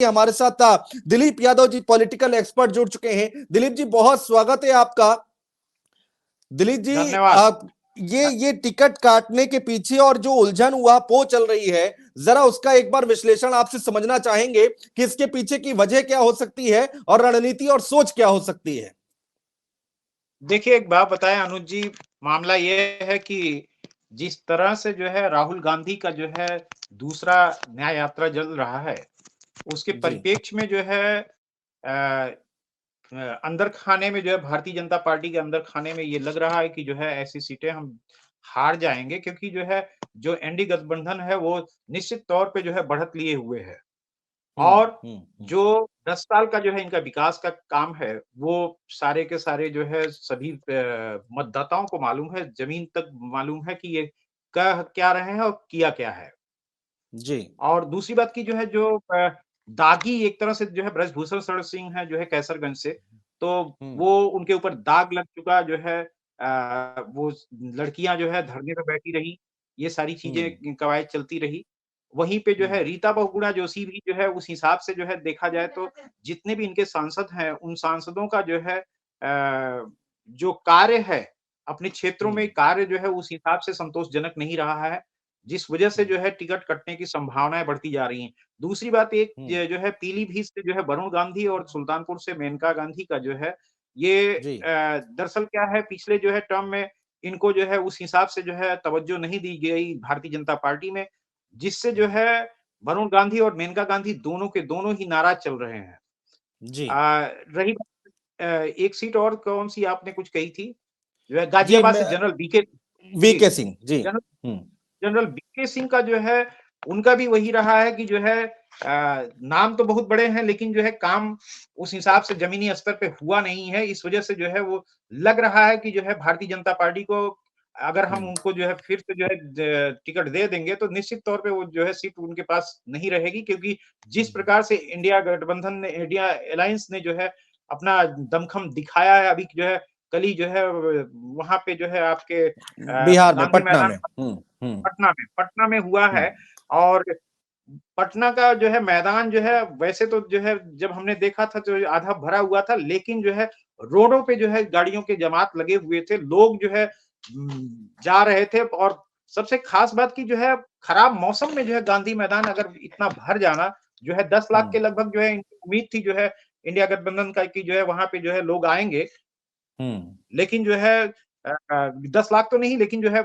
हमारे साथ Dilip Yadav ji political expert जुड़ चुके हैं। दिलीप जी बहुत स्वागत है आपका। दिलीप जी धन्यवाद। ये टिकट काटने के पीछे और जो उलझन हुआ पो चल रही है, जरा उसका एक बार विश्लेषण आपसे समझना चाहेंगे कि इसके पीछे की वजह क्या हो सकती है और रणनीति और सोच क्या हो सकती है। देखिए, एक बात बताएं अनुज जी, मामला ये है कि जिस तरह से जो है राहुल गांधी का जो है दूसरा न्याय यात्रा चल रहा है, उसके जी। परिप्रेक्ष्य में जो है अ, अंदर खाने में जो है भारतीय जनता पार्टी के अंदर खाने में ये लग रहा है कि जो है ऐसी सीटें हम हार जाएंगे, क्योंकि जो है जो एनडी गठबंधन है वो निश्चित तौर पे जो है बढ़त लिए हुए है। और जो 10 साल का जो है इनका विकास का काम है, वो सारे के सारे जो है सभी मतदाताओं को मालूम है, ज़मीन तक मालूम है कि ये कह क्या रहे हैं और किया क्या है। जी। और दूसरी बात की जो है जो दागी एक तरह से जो है ब्रजभूषण शरण सिंह हैं जो है कैसरगंज से, तो हम्म। वो उनके ऊपर दाग लग चुका जो है वो लड़कियाँ जो है धरने पे बैठी रहीं, ये सारी हम्म। चीज़ें कवायद चलती रही। वहीं पे जो है रीता बहुगुणा जोशी भी जो है उस हिसाब से जो है देखा जाए तो जितने भी इनके सांसद हैं, उन सांसदों का जो है जो कार्य है, अपने क्षेत्रों में हम्म। कार्य जो है उस हिसाब से संतोषजनक नहीं रहा है। जिस वजह से जो है टिकट कटने की संभावनाएँ बढ़ती जा रही हैं। दूसरी बात एक हम्म। जो है पीलीभीत से जो है वरुण गांधी और सुल्तानपुर से मेनका गांधी का जो है ये जी। दरअसल क्या है पिछले जो है टर्म में इनको जो है उस हिसाब से जो है तवज्जो नहीं दी गई भारतीय जनता पार्टी में, जिससे जो है वरुण गांधी और मेनका गांधी दोनों के दोनों ही नाराज चल रहे हैं। जी। रही बात एक सीट और कौन-सी आपने कुछ कही थी? जो है जी गाजियाबाद मैं से जनरल बीके जी, वीके सिंह जी। जनरल हम्म। जनरल वीके सिंह का जो है, उनका भी वही रहा है कि जो है नाम तो बहुत बड़े हैं लेकिन जो है काम उस हिसाब से ज़मीनी स्तर पे हुआ नहीं है। इस वज़ह से जो है वो लग रहा है कि जो है भारतीय जनता पार्टी को अगर हम हम्म। उनको जो है फिर से जो है टिकट दे देंगे तो निश्चित तौर पे वो जो है सीट उनके पास नहीं रहेगी, क्योंकि जिस प्रकार से इंडिया गठबंधन ने इंडिया अलायंस ने जो है अपना दमखम दिखाया है, अभी जो है कल ही जो है वहाँ पे जो है आपके बिहार में गांधी पटना मैदान में। हम्म। पटना में हुआ हम्म। है। और पटना का जो है मैदान जो है वैसे तो जो है जब हमने देखा था तो आधा भरा हुआ था, लेकिन जो है रोडों पे जो है गाड़ियों के जमात लगे हुए थे, लोग जो है जा रहे थे। और सबसे खास बात की जो है खराब मौसम में जो है गांधी मैदान अगर इतना भर जाना, जो है 10 लाख के हम्म। लगभग जो है इनकी उम्मीद थी जो है इंडिया गठबंधन का कि जो है वहां पे जो है लोग आएंगे। हम्म। लेकिन जो है 10 लाख तो नहीं, लेकिन जो है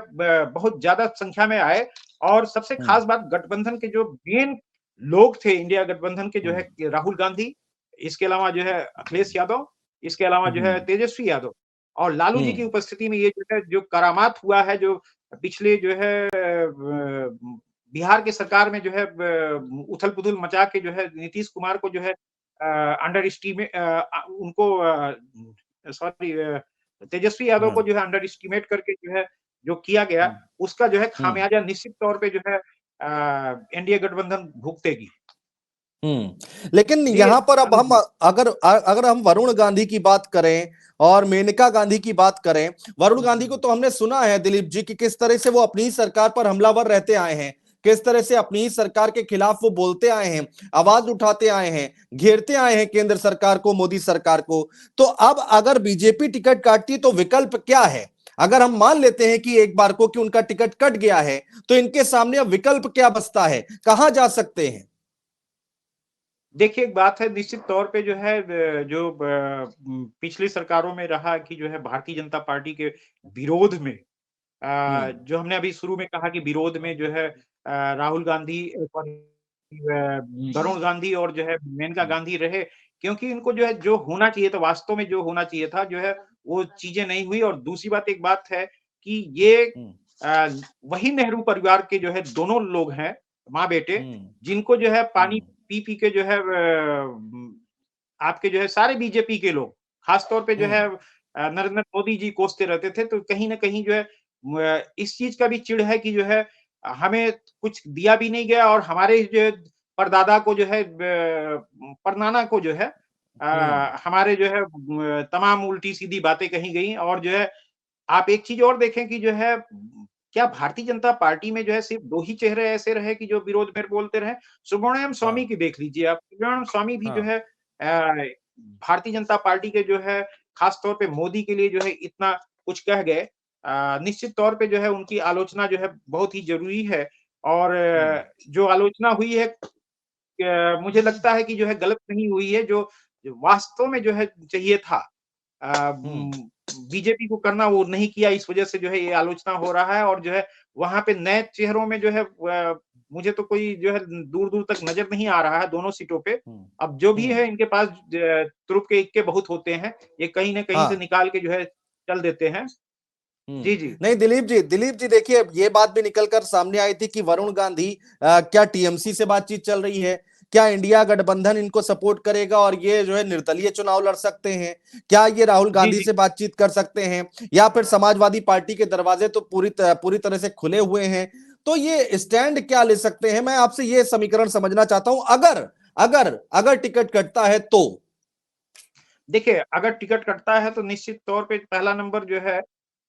बहुत ज़्यादा संख्या में आए। और सबसे हम्म। खास बात गठबंधन के जो मेन लोग थे इंडिया गठबंधन के जो है हम्म। कि राहुल गांधी, इसके अलावा जो है अखिलेश यादव, इसके अलावा जो है हम्म। तेजस्वी यादव और लालू जी की हम्म। उपस्थिति में ये जो है जो करामात हुआ है, जो पिछले जो है बिहार की सरकार में जो है उथल-पुथल मचा के जो है नीतीश कुमार को जो है अंडर एस्टीमेट उनको सॉरी तेजस्वी यादव को हम्म। जो है अंडर एस्टिमेट करके जो है जो किया गया, हम्म। उसका जो है हम्म। खामियाजा निश्चित तौर पे जो है एनडीए गठबंधन भुगतेगी। लेकिन इसलिए यहां पर अब अनुज हम जी, अगर अगर हम वरुण गांधी की बात करें और मेनका गांधी की बात करें, वरुण गांधी को तो हमने सुना है दिलीप जी कि किस तरह से वो अपनी ही सरकार पर हमलावर रहते आए हैं, किस तरह से अपनी ही सरकार के खिलाफ वो बोलते आए हैं, आवाज उठाते आए हैं, घेरते आए हैं केंद्र सरकार को, मोदी सरकार को। तो अब अगर बीजेपी टिकट काटती है तो विकल्प क्या है? अगर हम मान लेते हैं कि एक बार को कि उनका टिकट कट गया है, तो इनके सामने अब विकल्प क्या बचता है, कहां जा सकते हैं? देखिए एक बात है निश्चित तौर पे जो है जो पिछली सरकारों में रहा कि जो है भारतीय जनता पार्टी के विरोध में हम्म। जो हमने अभी शुरू में कहा कि विरोध में जो है राहुल गांधी वरुण गांधी और जो है मेनका हम्म। गांधी रहे, क्योंकि इनको जो है जो होना चाहिए था, वास्तव में जो होना चाहिए था जो है वो चीजें नहीं हुई। और दूसरी बात एक बात है कि ये हम्म। अ, वही नेहरू परिवार के जो है दोनों लोग हैं, माँ बेटे, हम्म। जिनको जो है पानी हम्म। पी पी के जो है आपके जो है सारे बीजेपी के लोग, खास तौर पे जो है हम्म। नरेंद्र मोदी जी कोसते रहते थे। तो कहीं न कहीं जो है इस चीज़ का भी चिढ़ है कि जो है हमें कुछ दिया भी नहीं गया और हमारे जो परदादा को जो है परनाना को जो है हम्म। हमारे जो है तमाम उल्टी-सीधी बातें कही गई। और जो है आप एक चीज़ और देखें कि जो है क्या भारतीय जनता पार्टी में जो है सिर्फ 2 ही चेहरे ऐसे रहे कि जो विरोध में बोलते रहे? सुब्रमण्यम स्वामी हाँ, की देख लीजिए आप। सुब्रमण्यम स्वामी भी जो हाँ, है भारतीय जनता पार्टी के जो है खास तौर पे मोदी के लिए जो है इतना कुछ कह गए। निश्चित तौर पे जो है उनकी आलोचना जो है बहुत ही ज़रूरी है और हुँ, जो आलोचना हुई है मुझे लगता है कि जो है गलत नहीं हुई है, जो जो वास्तव में जो है चाहिए था। हुँ, बीजेपी को करना वो नहीं किया, इस वजह से जो है ये आलोचना हो रहा है और जो है वहाँ पे नए चेहरों में जो है मुझे तो कोई जो है दूर-दूर तक नज़र नहीं आ रहा है दोनों सीटों पे। हुँ, अब जो भी हुँ, है इनके पास तुरुप के इक्के बहुत होते हैं, ये कहीं न कहीं से हाँ। निकाल के जो है चल देते हैं। हुँ। जी, जी। नहीं दिलीप जी देखिए ये बात भी निकल कर सामने आई थी कि वरुण गांधी क्या टीएमसी से बातचीत चल रही है? क्या इंडिया गठबंधन इनको सपोर्ट करेगा और ये जो है निर्दलीय चुनाव लड़ सकते हैं? क्या ये राहुल जी, गांधी जी। से बातचीत कर सकते हैं? या फिर समाजवादी पार्टी के दरवाजे तो पूरी तरह से खुले हुए हैं? तो ये स्टैंड क्या ले सकते हैं? मैं आपसे ये समीकरण समझना चाहता हूं अगर अगर अगर टिकट कटता है तो? देखिए, अगर टिकट कटता है तो निश्चित तौर पे पहला नंबर जो है,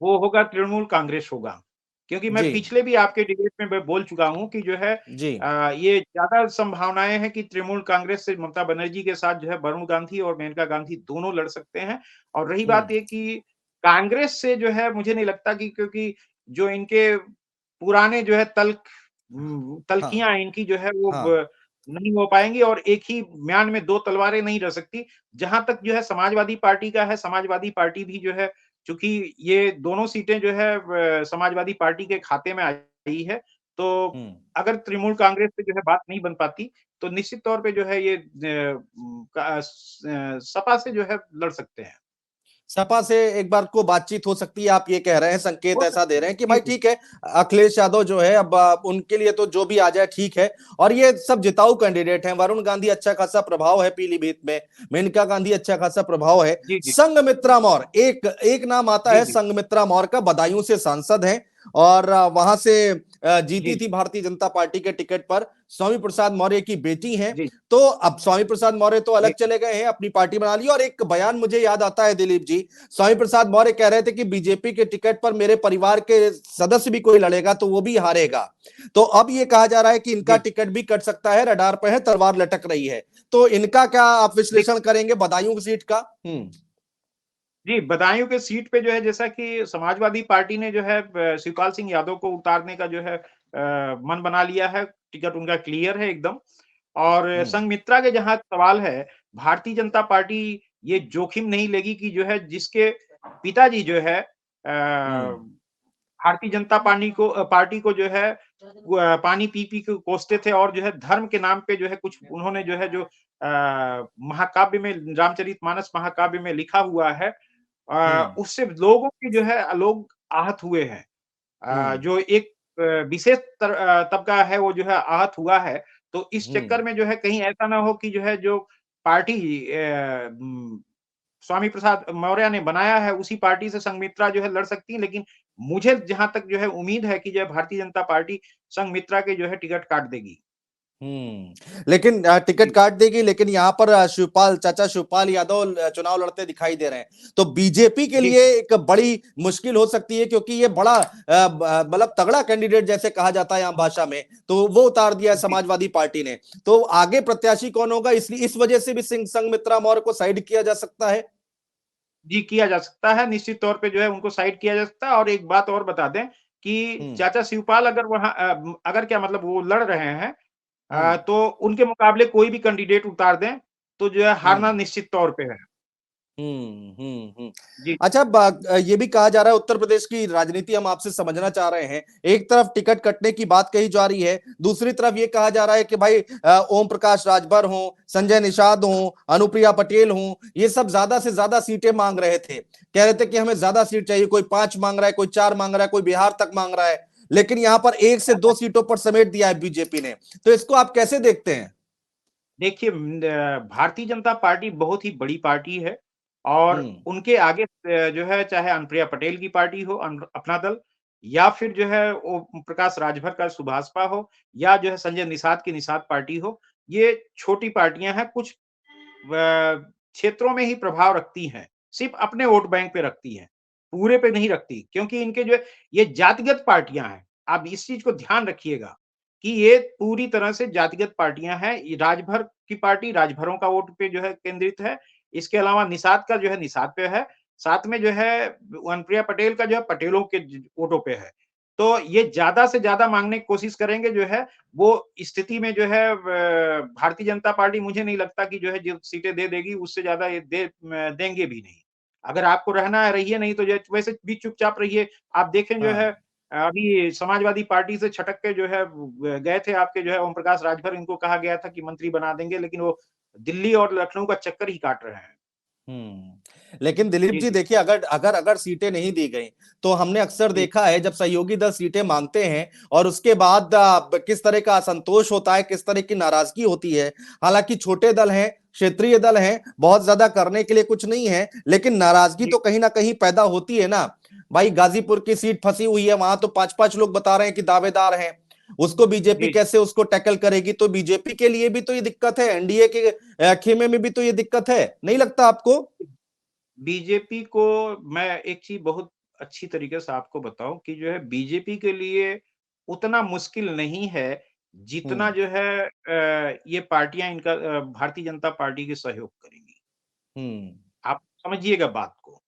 वो होगा तृणमूल कांग्रेस होगा। क्योंकि मैं जी, पिछले भी आपके डिबेट में मैं बोल चुका हूँ कि जो है जी। ये ज़्यादा संभावनाएँ हैं कि तृणमूल कांग्रेस से ममता बनर्जी के साथ जो है वरुण गांधी और मेनका गांधी दोनों लड़ सकते हैं। और रही हुँ, बात ये कि कांग्रेस से जो है मुझे नहीं लगता कि क्योंकि जो इनके पुराने जो है हाँ, तल्खियाँ इनकी जो है वो हाँ। ब नहीं हो पाएँगी और एक ही म्यान में 2 तलवारें नहीं रह सकती। जहाँ तक जो है समाजवादी पार्टी का है, समाजवादी पार्टी भी जो है चूँकि ये दोनों सीटें जो है समाजवादी पार्टी के खाते में आई है, तो हुँ। अगर तृणमूल कांग्रेस से जो है बात नहीं बन पाती, तो निश्चित तौर पे जो है ये सपा से जो है लड़ सकते हैं। सपा से एक बार को बातचीत हो सकती है आप ये कह रहे हैं संकेत हो ऐसा दे सकती रहे है। हैं कि जी, भाई जी। ठीक है अखिलेश यादव जो है अब उनके लिए तो जो भी आ जाए ठीक है और ये सब जिताऊ कैंडिडेट हैं वरुण गांधी अच्छा खासा प्रभाव है पीलीभीत में मेनका गांधी अच्छा खासा प्रभाव है जी, जी। संघमित्रा मौर्य एक एक नाम आता जी, है जी। संघमित्रा मौर्य का बदायूं से सांसद हैं और वहां से जीती जी, थी भारतीय जनता पार्टी के टिकट पर स्वामी प्रसाद मौर्य की बेटी हैं जी, तो अब स्वामी प्रसाद मौर्य तो अलग जी। चले गए हैं अपनी पार्टी बना ली और एक बयान मुझे याद आता है दिलीप जी स्वामी प्रसाद मौर्य कह रहे थे कि बीजेपी के टिकट पर मेरे परिवार के सदस्य भी कोई लड़ेगा तो वो भी हारेगा तो अब ये कहा जा रहा है कि इनका जी। टिकट भी कट सकता है रडार पर है तलवार लटक रही है तो इनका क्या आप विश्लेषण करेंगे बदायूं की सीट का जी, बदायूं के सीट पे जो है जैसा कि समाजवादी पार्टी ने जो है शिवपाल सिंह यादव को उतारने का जो है मन बना लिया है, टिकट उनका क्लियर है एकदम। और हम्म संघमित्रा के जहाँ सवाल है, भारतीय जनता पार्टी ये जोखिम नहीं लेगी कि जो है जिसके पिताजी जो है हम्म भारतीय जनता पार्टी को जो है पानी पी-पी के कोसते थे और जो है धर्म के नाम पे जो है कुछ उन्होंने जो है जो महाकाव्य में रामचरितमानस महाकाव्य में लिखा हुआ है हम्म उससे लोगों की जो है लोग आहत हुए हैं। हम्म जो एक विशेष तबका है वो जो है आहत हुआ है। तो इस हम्म चक्कर में जो है कहीं ऐसा ना हो कि जो है जो पार्टी स्वामी प्रसाद मौर्य ने बनाया है उसी पार्टी से संघमित्रा जो है लड़ सकती है। लेकिन मुझे जहाँ तक जो है उम्मीद है कि जो है भारतीय जनता पार्टी संघमित्रा के जो है टिकट काट देगी। लेकिन टिकट जी। काट देगी लेकिन यहाँ पर चाचा शिवपाल यादव चुनाव लड़ते दिखाई दे रहे हैं तो बीजेपी के जी, लिए एक बड़ी मुश्किल हो सकती है क्योंकि ये बड़ा मतलब तगड़ा कैंडिडेट जैसे कहा जाता है आम भाषा में तो वो उतार दिया है जी। समाजवादी पार्टी ने तो आगे प्रत्याशी कौन होगा इसलिए इस वजह से भी सिंह संघमित्रा मौर्य को साइड किया जा सकता है जी, किया जा सकता है, निश्चित तौर पे जो है उनको साइड किया जा सकता है और एक बात और बता दें कि हम्म चाचा शिवपाल अगर वहाँ अगर क्या मतलब वो लड़ रहे हैं हम्म तो उनके मुकाबले कोई भी कैंडिडेट उतार दें, तो जो है हारना हम्म निश्चित तौर पे है। हम्म। जी, अच्छा ये भी कहा जा रहा है उत्तर प्रदेश की राजनीति हम आपसे समझना चाह रहे हैं एक तरफ टिकट कटने की बात कही जा रही है दूसरी तरफ ये कहा जा रहा है कि भाई ओम प्रकाश राजभर हो संजय निषाद हो अनुप्रिया पटेल हो ये सब ज्यादा से ज्यादा सीटें मांग रहे थे कह रहे थे कि हमें ज्यादा सीट चाहिए कोई 5 मांग रहा है कोई 4 मांग रहा है कोई बिहार तक मांग रहा है लेकिन यहां पर 1 से 2 सीटों पर समेट दिया है बीजेपी ने तो इसको आप कैसे देखते हैं देखिए भारतीय जनता पार्टी बहुत ही बड़ी पार्टी है और हम्म उनके आगे जो है चाहे अनुप्रिया पटेल की पार्टी हो अपना दल या फिर जो है ओम प्रकाश राजभर का सुभाषपा हो या जो है संजय निषाद की निषाद पार्टी हो, ये छोटी पार्टियां हैं कुछ क्षेत्रों में ही प्रभाव रखती हैं, सिर्फ अपने वोट बैंक पे रखती हैं। पूरे पे नहीं रखती, क्योंकि इनके जो है ये जातिगत पार्टियां हैं। आप इस चीज को ध्यान रखिएगा कि ये पूरी तरह से जातिगत पार्टियां हैं। ये राजभर की पार्टी राजभरों का वोट पे जो है केंद्रित है। इसके अलावा निषाद का जो है निषाद पे है। साथ में जो है अनुप्रिया पटेल का जो है पटेलों के वोटों पे है। तो ये ज्यादा से ज्यादा मांगने की कोशिश करेंगे जो है, वो स्थिति में जो है भारतीय जनता पार्टी मुझे नहीं लगता कि जो है जो सीटें दे देगी, उससे ज्यादा ये देंगे भी नहीं। अगर आपको रहना है रहिए, नहीं तो जो वैसे भी चुपचाप रहिए। आप देखें जो है हाँ। अभी समाजवादी पार्टी से छटक के जो है गए थे आपके जो है ओम प्रकाश राजभर, इनको कहा गया था कि मंत्री बना देंगे, लेकिन वो दिल्ली और लखनऊ का चक्कर ही काट रहे हैं। लेकिन दिलीप जी जी जी देखिए, अगर अगर अगर सीटें नहीं दी गई तो हमने अक्सर जी देखा है जब सहयोगी दल सीटें मांगते हैं और उसके बाद किस तरह का असंतोष होता है, किस तरह की नाराजगी होती है। हालांकि छोटे दल हैं, क्षेत्रीय दल हैं, बहुत ज्यादा करने के लिए कुछ नहीं है, लेकिन नाराजगी जी तो कहीं ना कहीं पैदा होती है ना। भाई गाजीपुर की सीट फंसी हुई है, वहां तो पांच पांच लोग बता रहे हैं कि दावेदार हैं। उसको बीजेपी जी जी। कैसे उसको टैकल करेगी? तो बीजेपी के लिए भी तो ये दिक्कत है, एनडीए के खेमे में भी तो ये दिक्कत है, नहीं लगता आपको? बीजेपी को मैं एक चीज बहुत अच्छी तरीके से आपको बताऊं कि जो है बीजेपी के लिए उतना मुश्किल नहीं है जितना हम्म। जो है ये पार्टियां इनका भारतीय जनता पार्टी के सहयोग करेंगी। हम्म। आप समझिएगा बात को।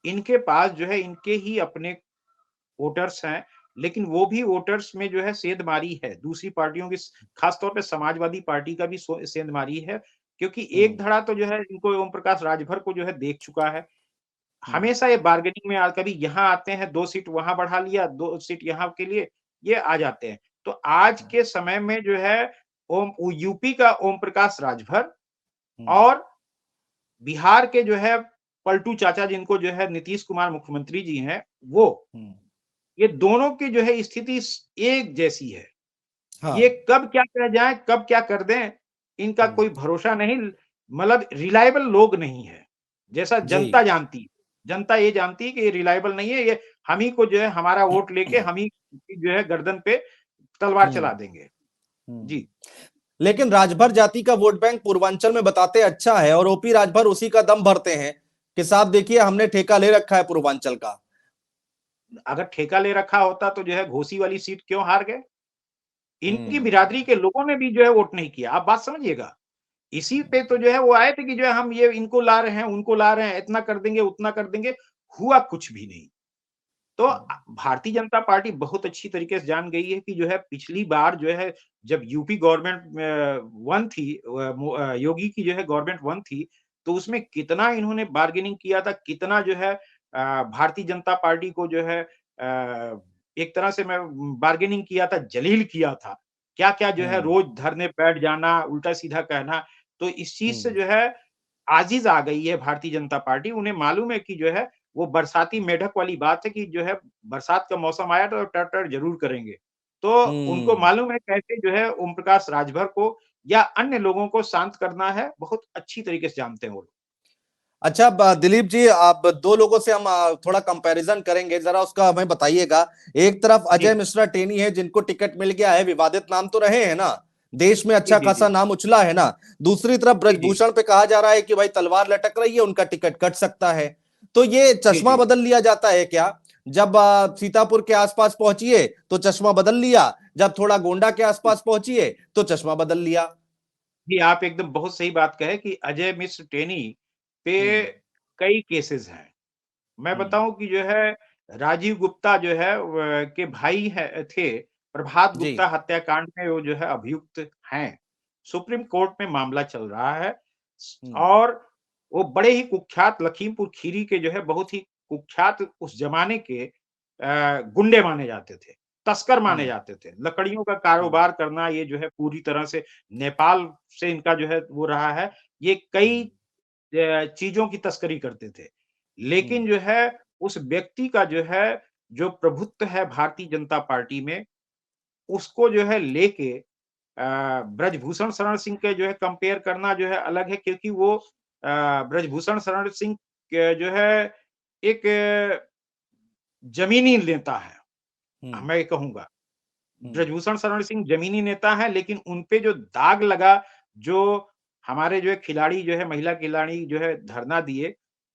इनके पास जो है इनके ही अपने वोटर्स हैं, लेकिन वो भी वोटर्स में जो है सेंधमारी है। दूसरी पार्टियों की खास तौर पे समाजवादी पार्टी का भी सेंधमारी है, क्योंकि एक हम्म। धड़ा तो जो है इनको ओम प्रकाश राजभर को जो है देख चुका है। हम्म। हमेशा ये बार्गेनिंग में कभी यहाँ आते हैं, 2 सीट वहाँ बढ़ा लिया, 2 सीट यहाँ के लिए, ये आ जाते हैं। तो आज के समय में जो है यूपी का ओम प्रकाश राजभर हम्म। और बिहार के जो है पलटू चाचा, जिनको जो है नीतीश कुमार मुख्यमंत्री जी हैं, वो हम्म। ये दोनों की जो है स्थिति एक जैसी है। ये हाँ। कब क्या कर जाएँ, कब क्या कर दें, इनका हम्म। कोई भरोसा नहीं। मतलब रिलायबल लोग नहीं है, जैसा जी। जनता जानती है। जनता ये जानती है कि ये रिलायबल नहीं है, ये हम ही को जो है हमारा वोट लेके हम ही की जो है गर्दन पे तलवार हम्म। चला देंगे। हम्म। जी, लेकिन राजभर जाति का वोट बैंक पूर्वांचल में बताते अच्छा है, और ओपी राजभर उसी का दम भरते हैं कि साहब देखिए हमने ठेका ले रखा है पूर्वांचल का। अगर ठेका ले रखा होता तो जो है घोसी वाली सीट क्यों हार गए? इनकी हम्म। बिरादरी के लोगों ने भी जो है वोट नहीं किया। आप बात समझिएगा। इसी पे तो जो है वो आए थे कि जो है हम ये इनको ला रहे हैं, उनको ला रहे हैं, इतना कर देंगे, उतना कर देंगे, हुआ कुछ भी नहीं। तो भारतीय जनता पार्टी बहुत अच्छी तरीके से जान गई है कि जो है पिछली बार जो है जब यूपी गवर्नमेंट वन थी, योगी की जो है गवर्नमेंट वन थी, तो उसमें कितना इन्होंने बार्गेनिंग किया था, कितना जो है भारतीय जनता पार्टी को जो है एक तरह से मैं बार्गेनिंग किया था, जलील किया था। क्या-क्या जो है हम्म। रोज धरने बैठ जाना, उल्टा-सीधा कहना, तो इस चीज़ से हम्म। जो है आज़िज़ आ गई है भारतीय जनता पार्टी। उन्हें मालूम है कि जो है वो बरसाती मेंढक वाली बात है कि जो है बरसात का मौसम आया तो टर-टर ज़रूर करेंगे। तो उनको हम्म। मालूम है कैसे जो है ओम प्रकाश राजभर को या अन्य लोगों को शांत करना है, बहुत अच्छी तरीके से जानते हैं वो लोग। अच्छा, दिलीप जी, आप दो लोगों से हम थोड़ा कंपैरिजन करेंगे, जरा उसका हमें बताइएगा। एक तरफ जी, अजय मिश्रा टेनी है, जिनको टिकट मिल गया है, विवादित नाम तो रहे हैं ना, देश में जी, अच्छा जी, खासा जी। नाम उछला है ना। दूसरी तरफ जी, जी। ब्रजभूषण पे कहा जा रहा है कि भाई तलवार लटक रही है, उनका टिकट कट सकता है। तो ये जी, चश्मा जी। बदल लिया जाता है क्या? जब सीतापुर के आसपास पहुंचिए तो चश्मा बदल लिया, जब थोड़ा गोंडा के आसपास पहुंचिए तो चश्मा बदल लिया। जी, आप एकदम बहुत सही बात कहे कि अजय मिश्र टेनी पे हम्म। कई केसेज़ हैं। मैं हम्म। बताऊँ कि जो है राजीव गुप्ता जो है के भाई थे, प्रभात जी। गुप्ता हत्याकांड में वो जो है अभियुक्त हैं। सुप्रीम कोर्ट में मामला चल रहा है हम्म। और वो बड़े ही कुख्यात लखीमपुर खीरी के जो है बहुत ही कुख्यात उस जमाने के गुंडे माने जाते थे, तस्कर माने हम्म। जाते थे। लकड़ियों का हम्म। कारोबार करना ये जो है पूरी तरह से नेपाल से इनका जो है वो रहा है। ये कई हम्म। चीज़ों की तस्करी करते थे। हम्म। लेकिन जो है उस व्यक्ति का जो है जो प्रभुत्व है भारतीय जनता पार्टी में, उसको जो है लेके ब्रजभूषण शरण सिंह के जो है कंपेयर करना जो है अलग है, क्योंकि वो ब्रजभूषण शरण सिंह जो है एक ज़मीनी नेता है, हम्म। मैं ये कहूँगा। हम्म। ब्रजभूषण शरण सिंह ज़मीनी नेता हैं, लेकिन उनपे जो दाग लगा, जो हमारे जो है खिलाड़ी जो है महिला खिलाड़ी जो है धरना दिए,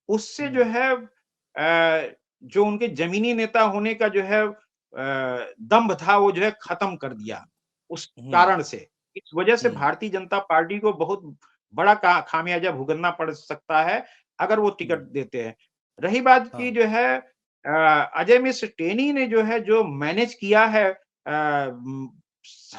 उससे जो हम्म। है जो उनके जमीनी नेता होने का जो है दम्भ था वो जो है खत्म कर दिया उस हम्म। कारण से। इस वजह से हम्म। भारतीय जनता पार्टी को बहुत बड़ा का खामियाजा भुगतना पड़ सकता है अगर वो टिकट हम्म। देते हैं। रही बात की हाँ। जो है अजय मिश्र टेनी ने जो है जो मैनेज किया है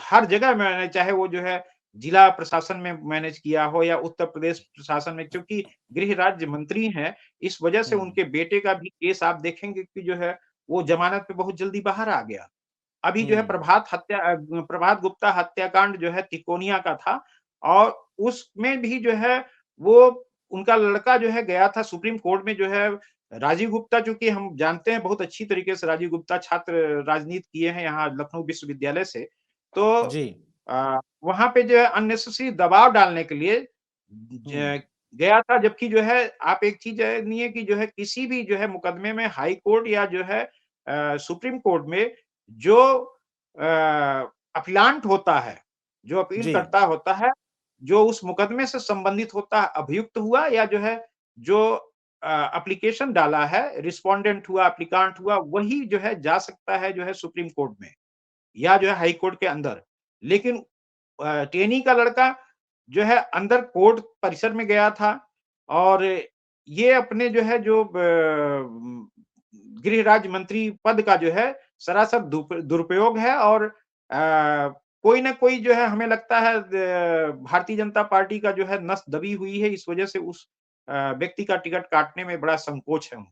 हर जगह मैंने चाहे वो जो है जिला प्रशासन में मैनेज किया हो या उत्तर प्रदेश प्रशासन में, क्योंकि गृह राज्य मंत्री हैं, इस वजह से हम्म। उनके बेटे का भी केस आप देखेंगे कि जो है वो जमानत पे बहुत जल्दी बाहर आ गया। अभी जो है हम्म। प्रभात गुप्ता हत्याकांड जो है तिकोनिया का था और उसमें भी जो है वो उनका लड़का जो है गया था सुप्रीम कोर्ट में जो है राजीव गुप्ता, चूँकि हम जानते हैं बहुत अच्छी तरीके से राजीव गुप्ता छात्र राजनीति किए हैं यहाँ लखनऊ विश्वविद्यालय से। तो जी। वहाँ पे जो है अननेसेसरी दबाव डालने के लिए हम्म। ज गया था, जबकि जो है आप एक चीज़ जानिए कि जो है किसी भी जो है मुकदमे में हाई कोर्ट या जो है सुप्रीम कोर्ट में जो अपीलांट होता है, जो अपील जी। करता होता है, जो उस मुकदमे से संबंधित होता है, अभियुक्त हुआ या जो है जो एप्लीकेशन डाला है, रिस्पोंडेंट हुआ, एप्लीकांट हुआ, वही जो है जा सकता है जो है सुप्रीम कोर्ट में या जो है हाई कोर्ट के अंदर। लेकिन टेनी का लड़का जो है अंदर कोर्ट परिसर में गया था और ये अपने जो है गृह राज्य मंत्री पद का जो है सरासर दुरुपयोग है और कोई ना कोई जो है हमें लगता है भारतीय जनता पार्टी का जो है नस दबी हुई है, इस वजह से उस व्यक्ति का टिकट काटने में बड़ा संकोच है उनको।